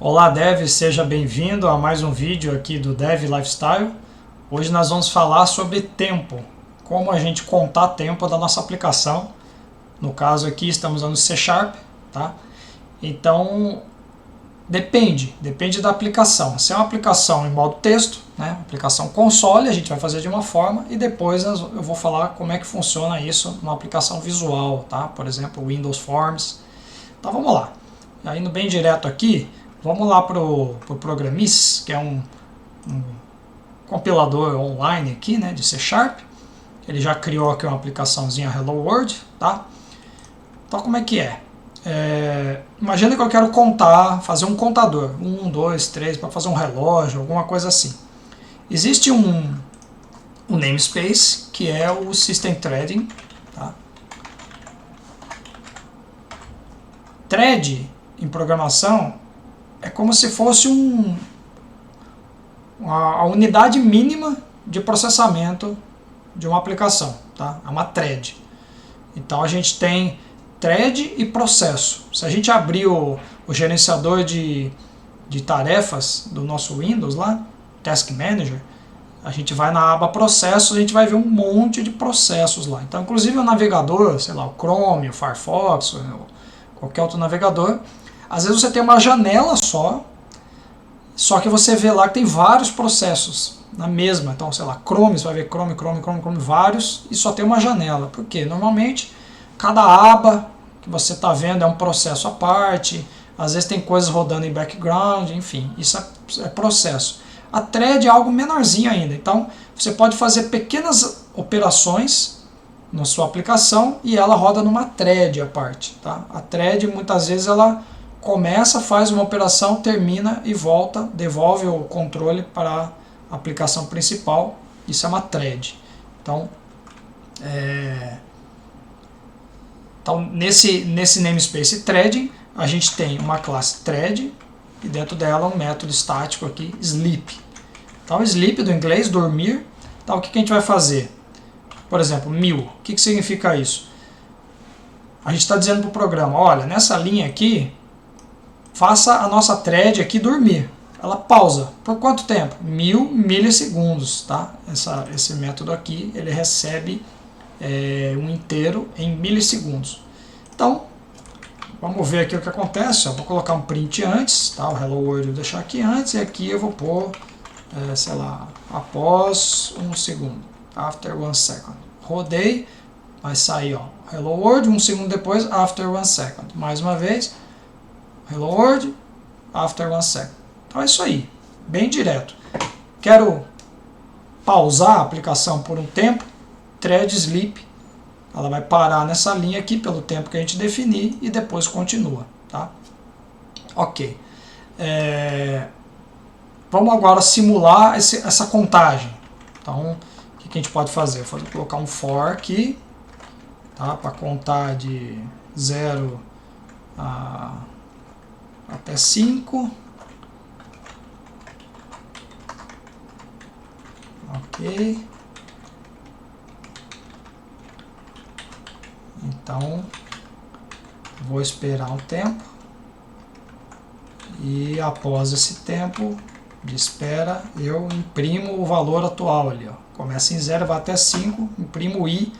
Olá Dev, seja bem-vindo a mais um vídeo aqui do Dev Lifestyle. Hoje nós vamos falar sobre tempo, como a gente contar tempo da nossa aplicação. No caso aqui estamos usando C#, tá? Então depende da aplicação. Se é uma aplicação em modo texto, né, aplicação console, a gente vai fazer de uma forma e depois eu vou falar como é que funciona isso numa aplicação visual, tá? Por exemplo, Windows Forms. Então vamos lá. Indo bem direto aqui, vamos lá para o Programmis, que é um compilador online aqui, né, de C#. Ele já criou aqui uma aplicaçãozinha Hello World, tá? Então como é que é? Imagina que eu quero contar, fazer um contador, 1, 2, 3, para fazer um relógio, alguma coisa assim. Existe um namespace, que é o System Threading, tá? Thread em programação é como se fosse a unidade mínima de processamento de uma aplicação, tá? É uma thread. Então a gente tem thread e processo. Se a gente abrir o gerenciador de tarefas do nosso Windows lá, Task Manager, a gente vai na aba processos, a gente vai ver um monte de processos lá. Então, inclusive o navegador, sei lá, o Chrome, o Firefox, qualquer outro navegador, às vezes você tem uma janela só que você vê lá que tem vários processos na mesma. Então, sei lá, Chrome, você vai ver Chrome, vários, e só tem uma janela. Por quê? Normalmente, cada aba que você está vendo é um processo à parte, às vezes tem coisas rodando em background, enfim, isso é processo. A thread é algo menorzinho ainda, então você pode fazer pequenas operações na sua aplicação e ela roda numa thread à parte, tá? A thread muitas vezes ela começa, faz uma operação, termina e volta, devolve o controle para a aplicação principal. Isso é uma thread. Então nesse namespace threading, a gente tem uma classe thread e dentro dela um método estático aqui, sleep. Então sleep do inglês, dormir. Então o que a gente vai fazer? Por exemplo, 1000. O que significa isso? A gente está dizendo para o programa, olha, nessa linha aqui, faça a nossa thread aqui dormir. Ela pausa. Por quanto tempo? 1000 milissegundos. Tá? Esse método aqui, ele recebe um inteiro em milissegundos. Então, vamos ver aqui o que acontece. Eu vou colocar um print antes, tá? O Hello World eu vou deixar aqui antes, e aqui eu vou pôr, sei lá, após 1 segundo. After 1 second. Rodei, vai sair, ó, Hello World, 1 segundo depois, after 1 second. Mais uma vez, Hello World, after 1 second. Então é isso aí, bem direto. Quero pausar a aplicação por um tempo, thread sleep, ela vai parar nessa linha aqui pelo tempo que a gente definir e depois continua, tá? Ok. Vamos agora simular essa contagem. Então, o que a gente pode fazer? Vou colocar um for aqui, tá? Para contar de 0 até 5. Ok. Então, vou esperar um tempo. E após esse tempo de espera, eu imprimo o valor atual ali. Ó. Começa em 0, vai até 5, imprimo o i,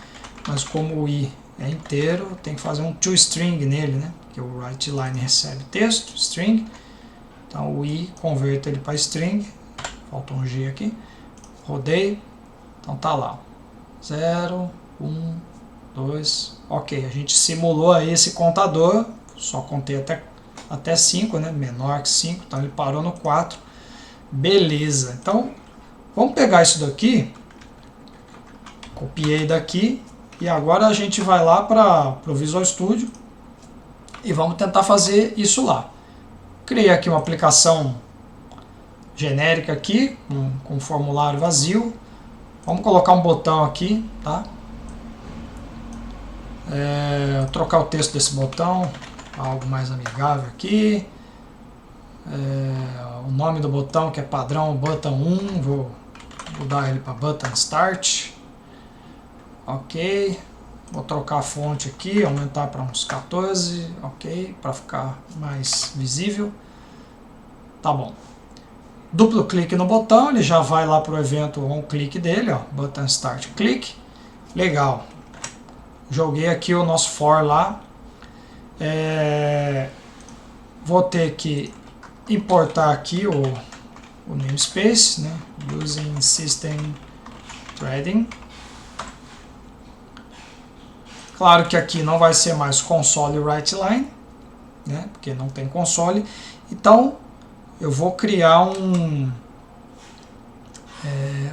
mas como o i é inteiro, tem que fazer um toString nele, né? Porque o WriteLine recebe texto, string. Então o i converto ele para string, falta um g aqui, rodei, então tá lá. 0, 1, 2, ok, a gente simulou aí esse contador, só contei até 5, né? Menor que 5, então ele parou no 4. Beleza, então vamos pegar isso daqui, copiei daqui e agora a gente vai lá para o Visual Studio e vamos tentar fazer isso lá. Criei aqui uma aplicação genérica aqui, com um formulário vazio. Vamos colocar um botão aqui, tá? Trocar o texto desse botão, algo mais amigável aqui. O nome do botão, que é padrão button 1, vou mudar ele para button start. Ok, vou trocar a fonte aqui, aumentar para uns 14, ok, para ficar mais visível. Tá bom. Duplo clique no botão, ele já vai lá para o evento on click dele, ó, button start click. Legal. Joguei aqui o nosso for lá. Vou ter que importar aqui o namespace, né? Using system threading. Claro que aqui não vai ser mais console writeLine, né? Porque não tem console. Então eu vou criar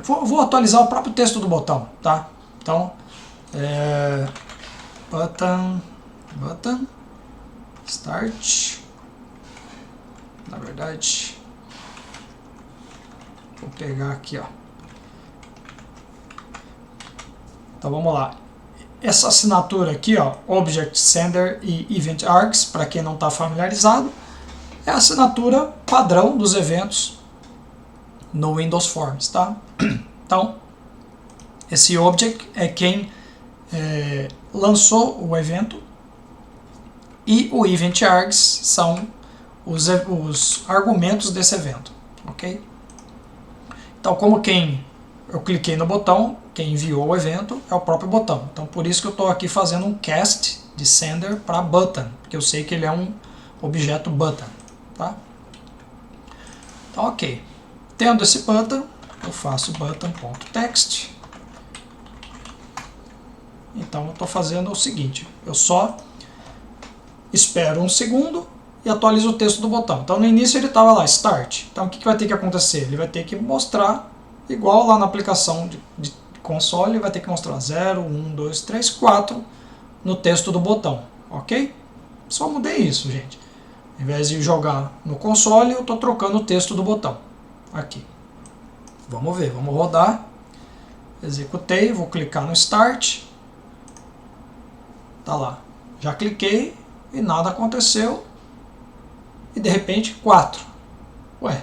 vou atualizar o próprio texto do botão, tá? Então button start. Na verdade, vou pegar aqui, ó. Então vamos lá. Essa assinatura aqui, ó, Object Sender e Event Args, para quem não está familiarizado, é a assinatura padrão dos eventos no Windows Forms, tá? Então, esse Object é quem lançou o evento e o Event Args são os argumentos desse evento, ok? Então, como eu cliquei no botão, quem enviou o evento é o próprio botão. Então, por isso que eu estou aqui fazendo um cast de sender para button, porque eu sei que ele é um objeto button, tá? Então, ok. Tendo esse button, eu faço button.text. Então, eu estou fazendo o seguinte, eu só espero um segundo e atualizo o texto do botão. Então, no início ele estava lá, start. Então, o que vai ter que acontecer? Ele vai ter que mostrar, igual lá na aplicação de console, ele vai ter que mostrar 0, 1, 2, 3, 4 no texto do botão, ok? Só mudei isso, gente. Ao invés de jogar no console, eu estou trocando o texto do botão. Aqui. Vamos ver, vamos rodar. Executei, vou clicar no Start. Tá lá. Já cliquei e nada aconteceu. E de repente 4. Ué,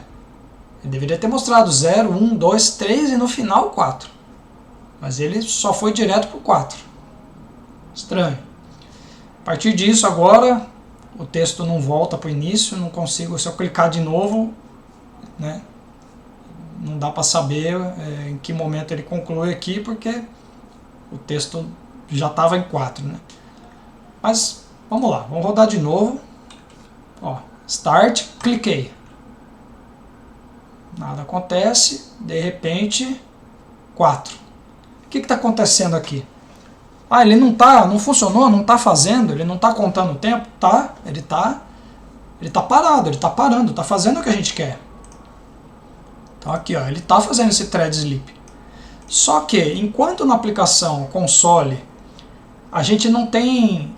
ele deveria ter mostrado 0, 1, 2, 3 e no final 4. Mas ele só foi direto para o 4. Estranho. A partir disso agora o texto não volta para o início, não consigo, se eu clicar de novo, né, não dá para saber em que momento ele conclui aqui, porque o texto já estava em 4, né? Mas vamos lá, vamos rodar de novo. Ó, Start, cliquei. Nada acontece, de repente 4. O que está acontecendo aqui? Ah, ele não funcionou, não está fazendo, ele não está contando o tempo? Tá, ele tá parado, ele está parando, está fazendo o que a gente quer. Então aqui, ó, ele está fazendo esse thread sleep. Só que, enquanto na aplicação console, a gente não tem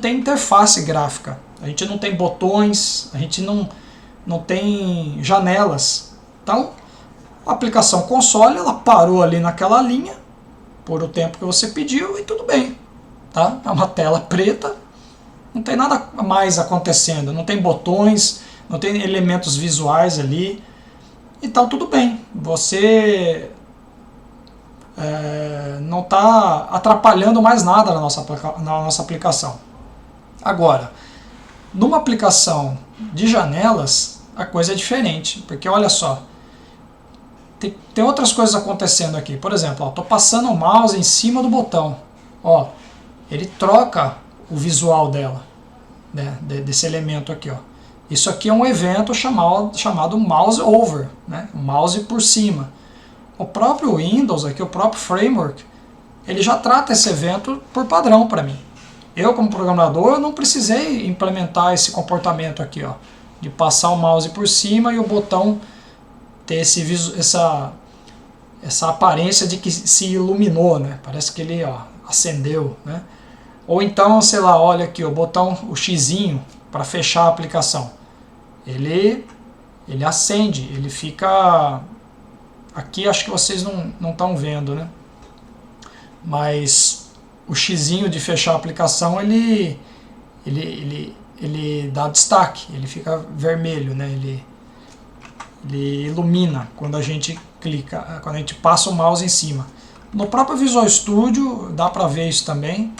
interface gráfica, a gente não tem botões, a gente não tem janelas. Então, a aplicação console, ela parou ali naquela linha, por o tempo que você pediu e tudo bem. Tá? É uma tela preta, não tem nada mais acontecendo, não tem botões, não tem elementos visuais ali. Então tudo bem, você não está atrapalhando mais nada na nossa aplicação. Agora, numa aplicação de janelas, a coisa é diferente, porque olha só, tem outras coisas acontecendo aqui. Por exemplo, estou passando o mouse em cima do botão. Ó, ele troca o visual dela, né, desse elemento aqui. Ó. Isso aqui é um evento chamado mouse over, né, mouse por cima. O próprio Windows, aqui, o próprio framework, ele já trata esse evento por padrão para mim. Eu, como programador, não precisei implementar esse comportamento aqui, ó, de passar o mouse por cima e o botão ter essa aparência de que se iluminou, né? Parece que ele, ó, acendeu, né? Ou então, sei lá, olha aqui, o botão, o xizinho para fechar a aplicação. Ele acende, ele fica... Aqui acho que vocês não estão vendo, né? Mas o xizinho de fechar a aplicação, ele dá destaque, ele fica vermelho, né? Ele ilumina quando a gente clica, quando a gente passa o mouse em cima. No próprio Visual Studio dá para ver isso também.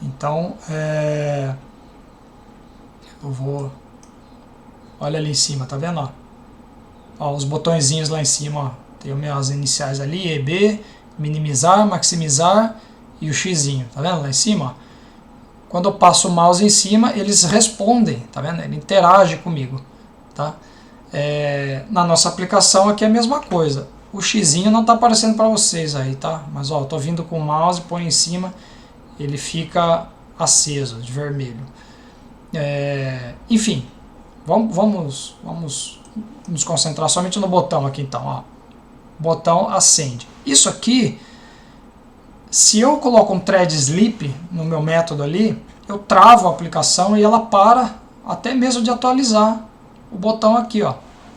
Então, eu vou... Olha ali em cima, tá vendo? Ó? Ó, os botõezinhos lá em cima, ó. Tem as minhas iniciais ali, EB, minimizar, maximizar e o xizinho, tá vendo lá em cima? Ó? Quando eu passo o mouse em cima, eles respondem, tá vendo? Ele interage comigo, tá? Na nossa aplicação aqui é a mesma coisa. O xizinho não está aparecendo para vocês aí, tá? Mas ó, eu tô vindo com o mouse, põe em cima, ele fica aceso, de vermelho. Enfim, vamos nos concentrar somente no botão aqui então, ó. Botão acende. Isso aqui, se eu coloco um thread sleep no meu método ali, eu travo a aplicação e ela para até mesmo de atualizar o botão aqui, ó.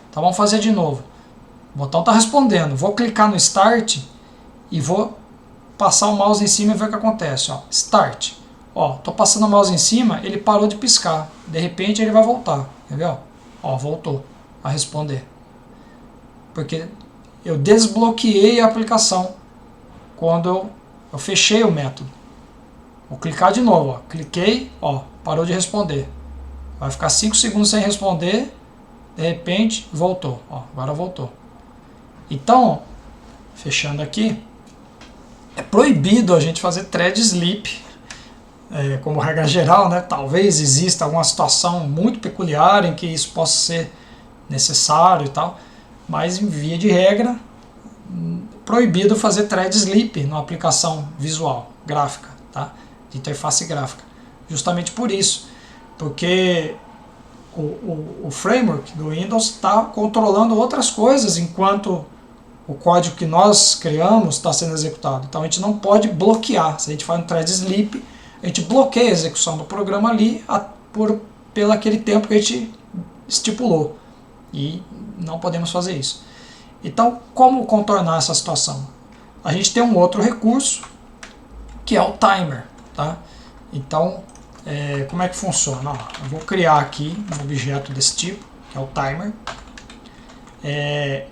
Então vamos fazer de novo. O botão está respondendo. Vou clicar no Start e vou passar o mouse em cima e ver o que acontece. Ó. Start. Estou passando o mouse em cima, ele parou de piscar. De repente ele vai voltar. Entendeu? Ó, voltou a responder. Porque eu desbloqueei a aplicação quando eu fechei o método. Vou clicar de novo. Ó. Cliquei, ó, parou de responder. Vai ficar 5 segundos sem responder. De repente voltou. Ó, agora voltou. Então, fechando aqui, é proibido a gente fazer thread sleep, como regra geral, né? Talvez exista alguma situação muito peculiar em que isso possa ser necessário e tal, mas em via de regra, proibido fazer thread sleep na aplicação visual, gráfica, tá? De interface gráfica. Justamente por isso, porque o framework do Windows está controlando outras coisas enquanto o código que nós criamos está sendo executado. Então a gente não pode bloquear. Se a gente faz um thread sleep, a gente bloqueia a execução do programa ali pelo aquele tempo que a gente estipulou. E não podemos fazer isso. Então, como contornar essa situação? A gente tem um outro recurso, que é o timer. Tá? Então, como é que funciona? Ó, eu vou criar aqui um objeto desse tipo, que é o timer.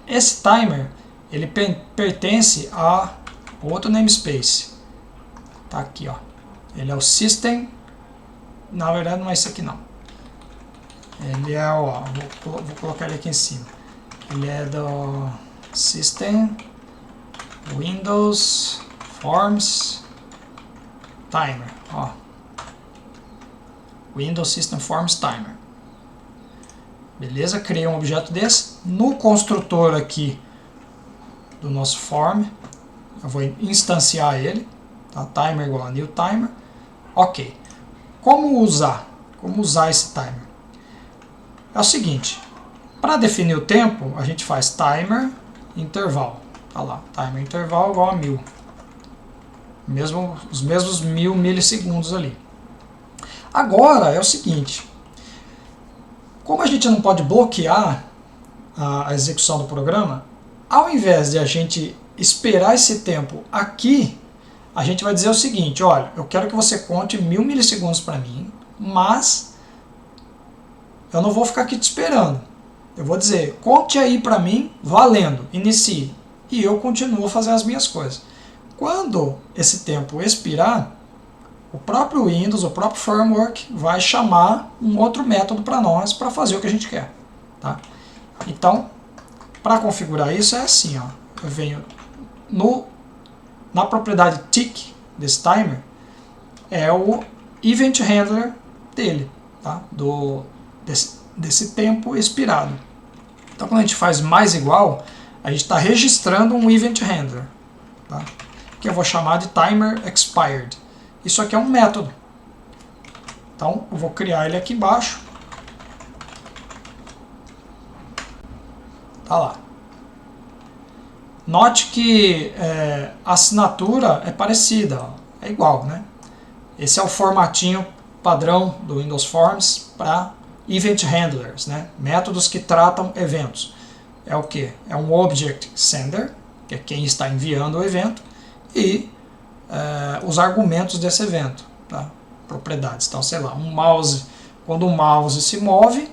Esse timer ele pertence a outro namespace. Tá aqui, ó. Ele é o system. Na verdade não é esse aqui não. Ele é, ó, vou colocar ele aqui em cima. Ele é do system Windows Forms Timer, ó. Windows System Forms Timer. Beleza? Criei um objeto desse. No construtor aqui do nosso form, eu vou instanciar ele, tá? Timer igual a new timer. Ok. Como usar esse timer? É o seguinte, para definir o tempo, a gente faz timer intervalo. Tá lá, timer intervalo igual a 1000. Os mesmos 1000 milissegundos ali. Agora é o seguinte, como a gente não pode bloquear a execução do programa, ao invés de a gente esperar esse tempo aqui, a gente vai dizer o seguinte, olha, eu quero que você conte 1000 milissegundos para mim, mas eu não vou ficar aqui te esperando. Eu vou dizer, conte aí para mim, valendo, inicie, e eu continuo a fazer as minhas coisas. Quando esse tempo expirar, o próprio Windows, o próprio framework vai chamar um outro método para nós para fazer o que a gente quer. Tá? Então, para configurar isso é assim, ó. Eu venho na propriedade tick desse timer, é o event handler dele, tá? Desse tempo expirado. Então quando a gente faz mais igual, a gente está registrando um event handler, tá? Que eu vou chamar de timer expired. Isso aqui é um método. Então eu vou criar ele aqui embaixo. Tá lá. Note que a assinatura é parecida, ó, é igual, né? Esse é o formatinho padrão do Windows Forms para event handlers, né? Métodos que tratam eventos. É o que? É um object sender, que é quem está enviando o evento, e os argumentos desse evento, tá? Propriedades. Então, sei lá, um mouse, quando o mouse se move,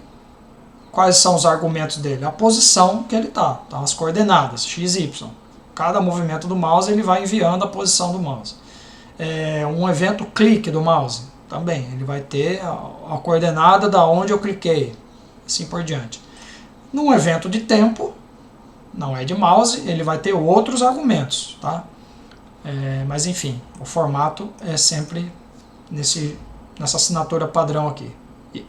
quais são os argumentos dele? A posição que ele está, então, as coordenadas, x, y. Cada movimento do mouse ele vai enviando a posição do mouse. Um evento clique do mouse, também, ele vai ter a coordenada da onde eu cliquei. assim por diante. Num evento de tempo, não é de mouse, ele vai ter outros argumentos, tá? Mas enfim, o formato é sempre nessa assinatura padrão aqui.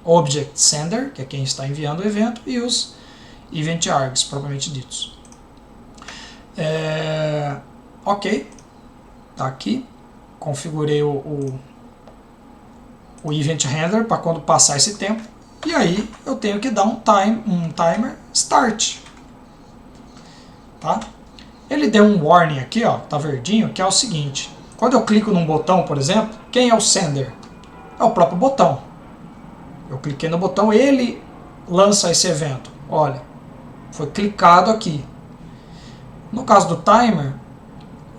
Object Sender, que é quem está enviando o evento, e os Event Args, propriamente ditos. Ok, tá aqui. Configurei o Event Handler para quando passar esse tempo. E aí eu tenho que dar um timer start. Tá? Ele deu um warning aqui, ó, tá verdinho, que é o seguinte. Quando eu clico num botão, por exemplo, quem é o sender? É o próprio botão. Eu cliquei no botão, ele lança esse evento. Olha, foi clicado aqui. No caso do timer,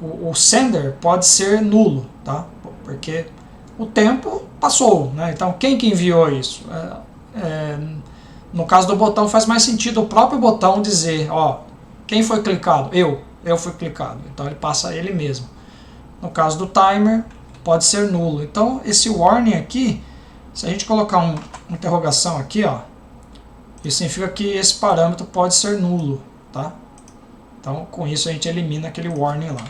o sender pode ser nulo, tá? Porque o tempo passou, né? Então quem que enviou isso? No caso do botão faz mais sentido o próprio botão dizer, ó, quem foi clicado? Eu fui clicado. Então ele passa ele mesmo. No caso do timer, pode ser nulo. Então esse warning aqui, se a gente colocar uma interrogação aqui, ó, isso significa que esse parâmetro pode ser nulo, tá? Então com isso a gente elimina aquele warning lá.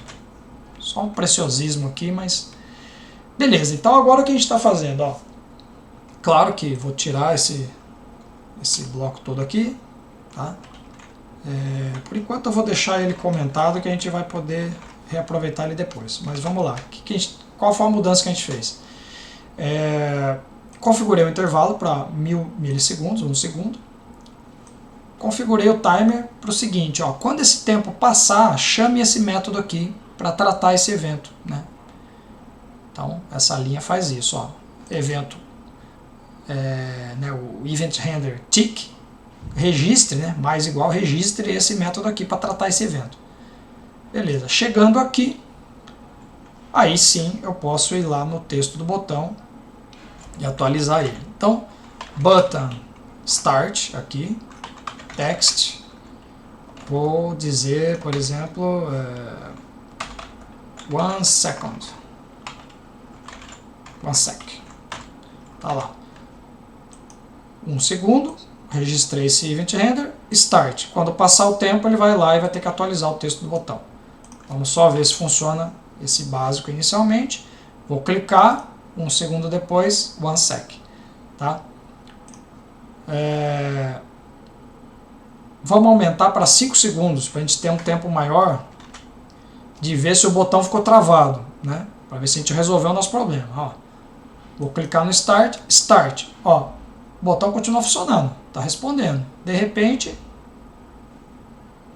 Só um preciosismo aqui, mas beleza. Então agora o que a gente está fazendo, ó, claro que vou tirar esse bloco todo aqui, tá? Por enquanto eu vou deixar ele comentado que a gente vai poder reaproveitar ele depois. Mas vamos lá. Qual foi a mudança que a gente fez? Configurei o intervalo para 1000 milissegundos, 1 segundo. Configurei o timer para o seguinte, ó, quando esse tempo passar, chame esse método aqui para tratar esse evento, né? Então essa linha faz isso, ó. Evento, né, o Event Handler tick, registre, né, mais igual, registre esse método aqui para tratar esse evento. Beleza, chegando aqui, aí sim eu posso ir lá no texto do botão e atualizar ele. Então, button start aqui, text, vou dizer, por exemplo, 1 second, 1 sec, tá lá, 1 segundo, registrei esse Event Handler, Start. Quando passar o tempo, ele vai lá e vai ter que atualizar o texto do botão. Vamos só ver se funciona esse básico inicialmente. Vou clicar, 1 segundo depois, 1 sec. Tá? Vamos aumentar para 5 segundos, para a gente ter um tempo maior de ver se o botão ficou travado, né? Para ver se a gente resolveu o nosso problema. Ó. Vou clicar no Start, Start. Ó, o botão continua funcionando, está respondendo. De repente,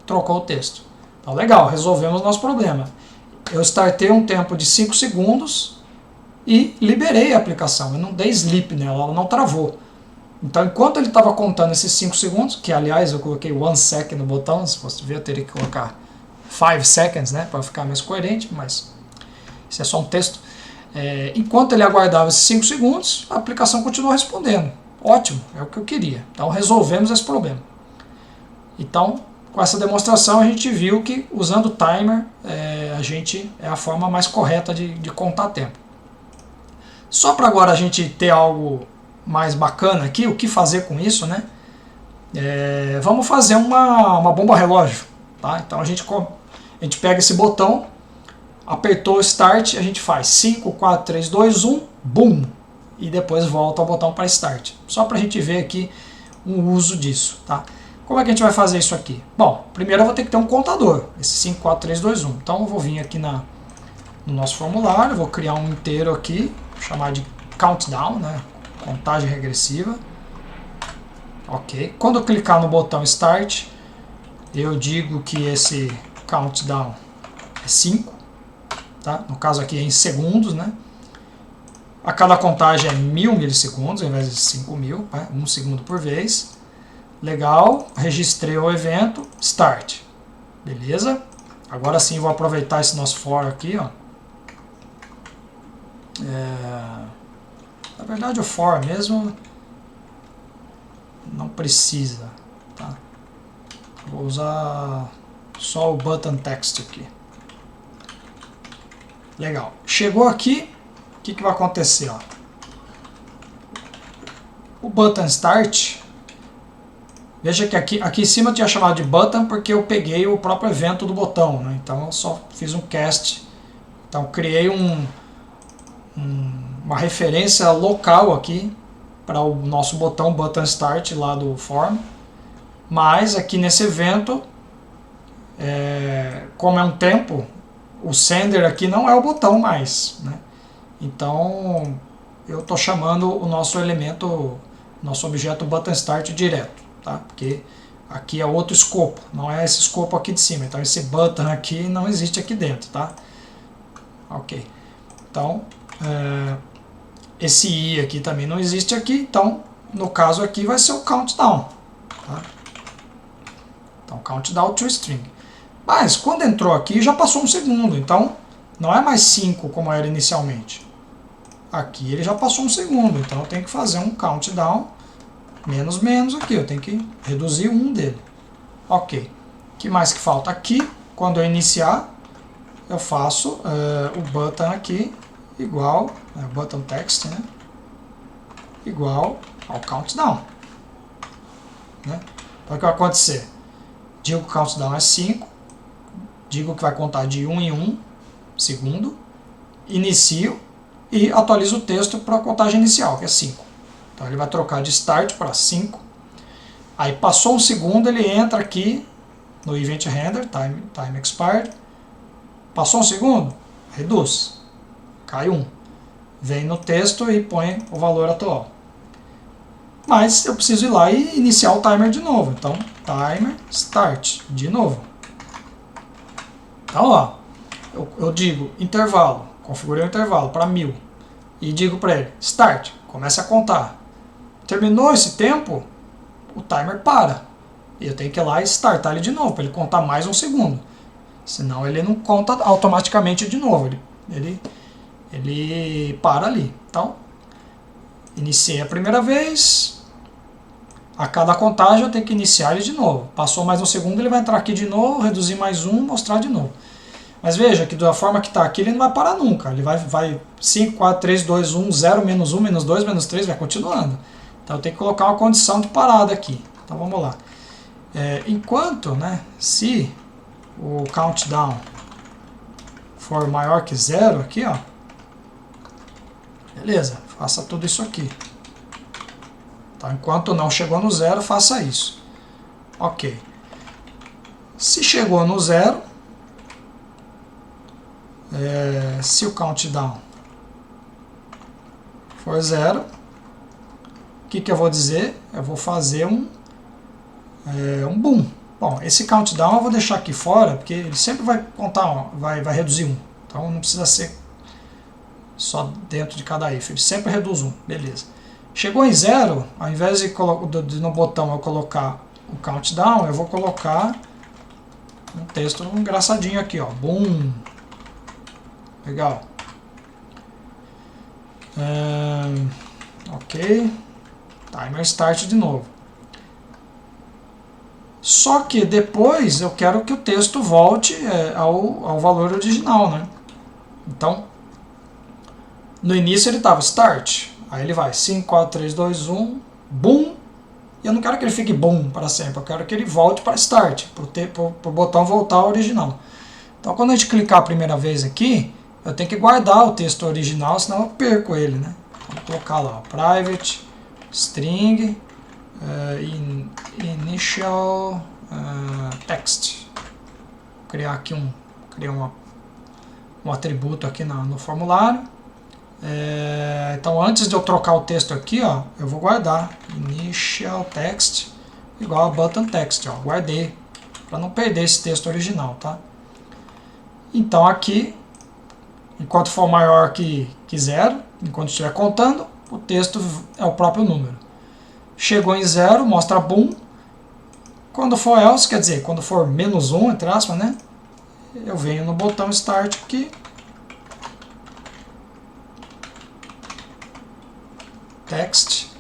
trocou o texto. Então, legal, resolvemos o nosso problema. Eu startei um tempo de 5 segundos e liberei a aplicação. Eu não dei sleep nela, ela não travou. Então, enquanto ele estava contando esses 5 segundos, que aliás eu coloquei 1 sec no botão, se fosse ver eu teria que colocar 5 seconds, né, para ficar mais coerente, mas isso é só um texto. Enquanto ele aguardava esses 5 segundos, a aplicação continuou respondendo. Ótimo, é o que eu queria. Então resolvemos esse problema. Então, com essa demonstração a gente viu que usando o timer é a forma mais correta de contar tempo. Só para agora a gente ter algo mais bacana aqui, o que fazer com isso, né? Vamos fazer uma bomba relógio. Tá? Então a gente pega esse botão, apertou o Start, a gente faz 5, 4, 3, 2, 1, BOOM! E depois volta ao botão para Start. Só para a gente ver aqui um uso disso. Tá? Como é que a gente vai fazer isso aqui? Bom, primeiro eu vou ter que ter um contador. Esse 5, 4, 3, 2, 1. Então eu vou vir aqui no nosso formulário, vou criar um inteiro aqui, chamar de Countdown, né? Contagem regressiva. Ok. Quando eu clicar no botão Start, eu digo que esse Countdown é 5. Tá? No caso aqui é em segundos, né? A cada contagem é 1000 milissegundos, ao invés de 5000, né? 1 segundo por vez. Legal, registrei o evento, Start. Beleza? Agora sim vou aproveitar esse nosso for aqui, ó. Na verdade o for mesmo não precisa, tá? Vou usar só o button text aqui. Legal. Chegou aqui, o que vai acontecer? Ó? O button start, Veja que aqui em cima eu tinha chamado de button porque eu peguei o próprio evento do botão, né? Então eu só fiz um cast. Então criei uma referência local aqui para o nosso botão button start lá do form. Mas aqui nesse evento, como é um tempo, o sender aqui não é o botão mais, né? Então eu estou chamando o nosso elemento, nosso objeto button start direto, tá? Porque aqui é outro escopo, não é esse escopo aqui de cima. Então esse button aqui não existe aqui dentro, tá? Ok. Então esse i aqui também não existe aqui. Então no caso aqui vai ser o countdown, tá? Então countdown to string. Mas quando entrou aqui já passou um segundo, então não é mais 5 como era inicialmente. Aqui ele já passou um segundo, então eu tenho que fazer um countdown menos menos aqui, eu tenho que reduzir um dele. Ok. O que mais que falta? Aqui, quando eu iniciar, eu faço o button aqui igual, button text, né? Igual ao countdown. Né? Então o que vai acontecer? Digo que o countdown é 5, digo que vai contar de 1 em 1 segundo, inicio e atualizo o texto para a contagem inicial, que é 5. Então ele vai trocar de start para 5. Aí passou um segundo, ele entra aqui no event render, time expired. Passou um segundo, reduz, cai 1. Vem no texto e põe o valor atual. Mas eu preciso ir lá e iniciar o timer de novo. Então, timer start de novo. Então, ó, eu digo intervalo, configurei o intervalo para 1000 e digo para ele start, comece a contar. Terminou esse tempo, o timer para. E eu tenho que ir lá e startar ele de novo, para ele contar mais um segundo. Senão ele não conta automaticamente de novo, ele para ali. Então, iniciei a primeira vez, a cada contagem eu tenho que iniciar ele de novo. Passou mais um segundo, ele vai entrar aqui de novo, reduzir mais um, mostrar de novo. Mas veja que da forma que está aqui, ele não vai parar nunca. Ele vai 5, 4, 3, 2, 1, 0, menos 1, menos 2, menos 3, vai continuando. Então eu tenho que colocar uma condição de parada aqui. Então vamos lá. Enquanto, né, se o countdown for maior que 0 aqui, ó, beleza, faça tudo isso aqui. Então, enquanto não chegou no 0, faça isso. Ok. Se chegou no 0, se o countdown for 0, o que eu vou dizer? Eu vou fazer um boom. Bom, esse countdown eu vou deixar aqui fora, porque ele sempre vai contar, vai reduzir 1. Então não precisa ser só dentro de cada if, ele sempre reduz 1. Beleza. Chegou em 0, ao invés de no botão eu colocar o countdown, eu vou colocar um texto engraçadinho aqui, ó. Boom. Legal. Ok. Timer start de novo. Só que depois eu quero que o texto volte ao valor original, né? Então, no início ele estava start. Aí ele vai 5, 4, 3, 2, 1, boom. E eu não quero que ele fique boom para sempre. Eu quero que ele volte para start, para o botão voltar ao original. Então, quando a gente clicar a primeira vez aqui, eu tenho que guardar o texto original, senão eu perco ele, né? Então, vou colocar lá, private string initial text. Vou criar aqui um atributo aqui no formulário. Então, antes de eu trocar o texto aqui, ó, eu vou guardar initial text igual a button text, ó, guardei para não perder esse texto original, tá? Então aqui, enquanto for maior que 0, enquanto estiver contando, o texto é o próprio número. Chegou em 0, mostra boom. Quando for else, quer dizer, quando for menos 1, entre aspas, né? Eu venho no botão start aqui. Text.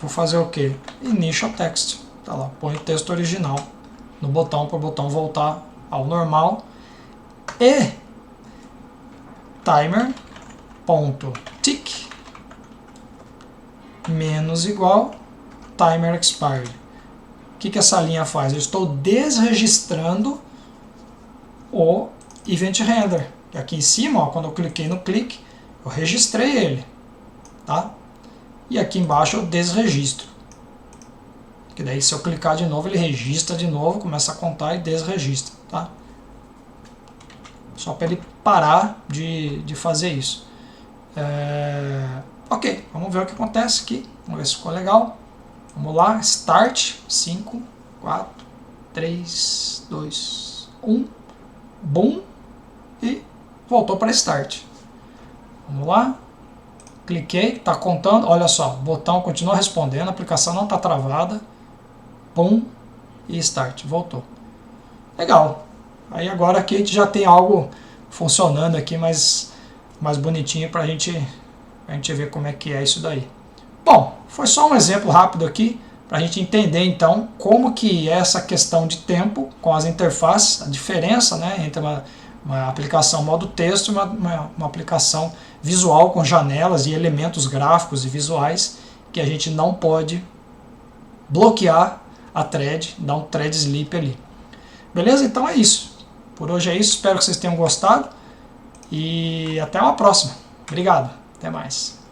Vou fazer o que? Initial text. Tá lá, põe o texto original no botão para o botão voltar ao normal. E timer.tick menos igual timer expired. o que essa linha faz? Eu estou desregistrando o Event Handler. Aqui em cima, ó, quando eu cliquei no clique, eu registrei ele. Tá? E aqui embaixo eu desregistro. Que daí se eu clicar de novo, ele registra de novo, começa a contar e desregistra. Tá? Só para ele parar de fazer isso. Ok, vamos ver o que acontece aqui. Vamos ver se ficou legal. Vamos lá, Start, 5, 4, 3, 2, 1, boom, e voltou para Start. Vamos lá, cliquei, está contando, olha só, o botão continua respondendo, a aplicação não está travada, boom, e Start, voltou. Legal, aí agora aqui a gente já tem algo funcionando aqui mais bonitinho para a gente ver como é que é isso daí. Bom, foi só um exemplo rápido aqui para a gente entender então como que é essa questão de tempo com as interfaces, a diferença, né, entre uma aplicação modo texto e uma aplicação visual com janelas e elementos gráficos e visuais que a gente não pode bloquear a thread, dar um thread sleep ali. Beleza? Então é isso. Por hoje é isso, espero que vocês tenham gostado e até uma próxima. Obrigado, até mais.